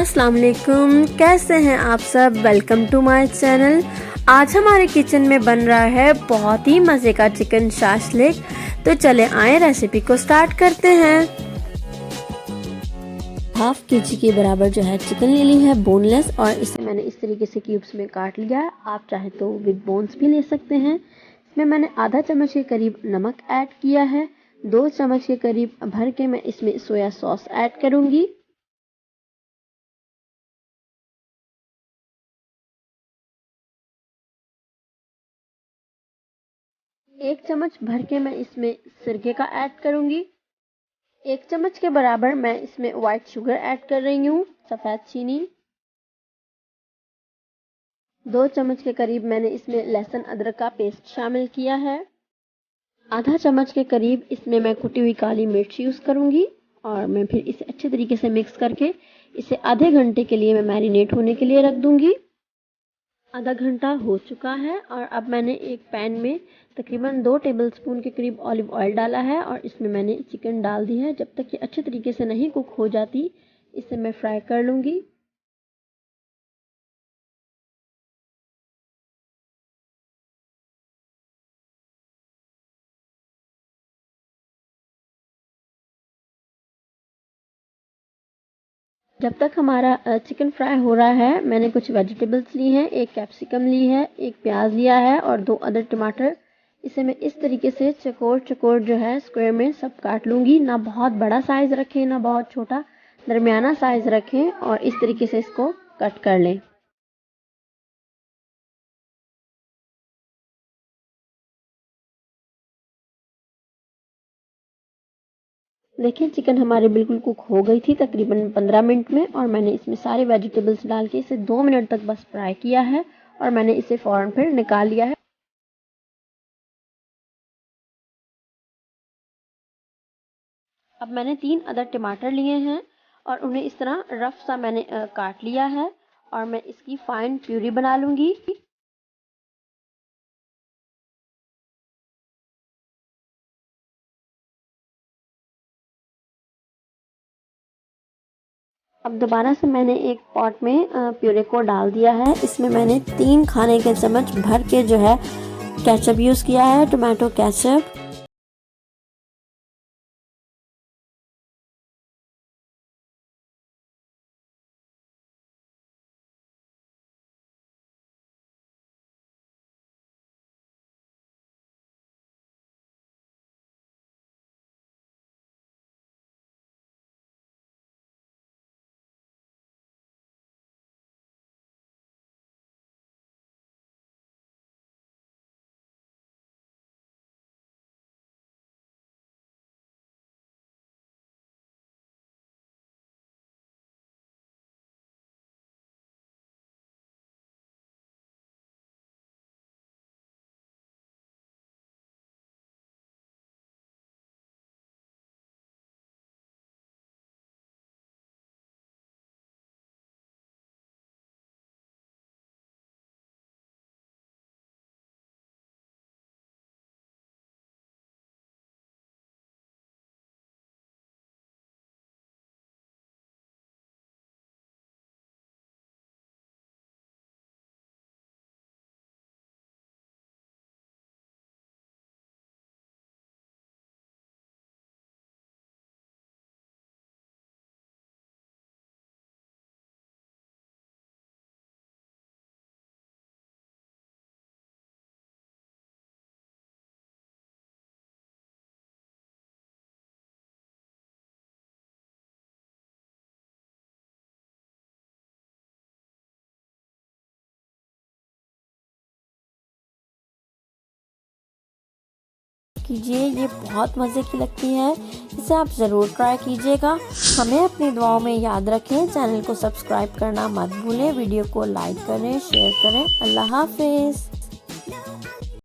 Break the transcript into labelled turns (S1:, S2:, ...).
S1: अस्सलाम वालेकुम, कैसे हैं आप सब। Welcome to my channel. आज हमारे किचन में बन रहा है बहुत ही मज़े का चिकन शाशलिक। तो चले आए रेसिपी को स्टार्ट करते हैं। हाफ केजी के बराबर जो है चिकन ले ली है बोनलेस, और इसे मैंने इस तरीके से क्यूब्स में काट लिया है। आप चाहे तो विद बोन्स भी ले सकते हैं। इसमें मैंने आधा चम्मच के करीब नमक ऐड किया है। 2 चम्मच के करीब भर के मैं इसमें सोया सॉस ऐड करूंगी। 1 चम्मच भर के मैं इसमें सिरके का ऐड करूंगी। 1 चम्मच के बराबर मैं इसमें व्हाइट शुगर ऐड कर रही हूँ, सफ़ेद चीनी। 2 चम्मच के करीब मैंने इसमें लहसुन अदरक का पेस्ट शामिल किया है। आधा चम्मच के करीब इसमें मैं कुटी हुई काली मिर्च यूज़ करूंगी, और मैं फिर इसे अच्छे तरीके से मिक्स करके इसे आधे घंटे के लिए मैं मैरिनेट होने के लिए रख दूंगी। आधा घंटा हो चुका है, और अब मैंने एक पैन में तकरीबन 2 टेबलस्पून के करीब ऑलिव ऑयल डाला है, और इसमें मैंने चिकन डाल दी है। जब तक ये अच्छे तरीके से नहीं कुक हो जाती, इसे मैं फ्राई कर लूँगी। जब तक हमारा चिकन फ्राई हो रहा है, मैंने कुछ वेजिटेबल्स ली हैं। 1 कैप्सिकम ली है, 1 प्याज लिया है, और 2 अदर टमाटर। इसे मैं इस तरीके से चौकोर चौकोर जो है स्क्वायर में सब काट लूँगी। ना बहुत बड़ा साइज़ रखें, ना बहुत छोटा, दरमियाना साइज़ रखें, और इस तरीके से इसको कट कर लें। देखिए, चिकन हमारे बिल्कुल कुक हो गई थी तकरीबन 15 मिनट में, और मैंने इसमें सारे वेजिटेबल्स डाल के इसे 2 मिनट तक बस फ्राई किया है, और मैंने इसे फ़ौरन फिर निकाल लिया है। अब मैंने 3 अदर टमाटर लिए हैं, और उन्हें इस तरह रफ सा मैंने काट लिया है, और मैं इसकी फाइन प्यूरी बना लूँगी। अब दोबारा से मैंने एक पॉट में प्यूरे को डाल दिया है। इसमें मैंने 3 खाने के चम्मच भर के जो है केचप यूज़ किया है, टोमेटो केचप। कीजिए, ये बहुत मज़े की लगती है। इसे आप ज़रूर ट्राई कीजिएगा। हमें अपनी दुआओं में याद रखें। चैनल को सब्सक्राइब करना मत भूलें। वीडियो को लाइक करें, शेयर करें। अल्लाह हाफिज़।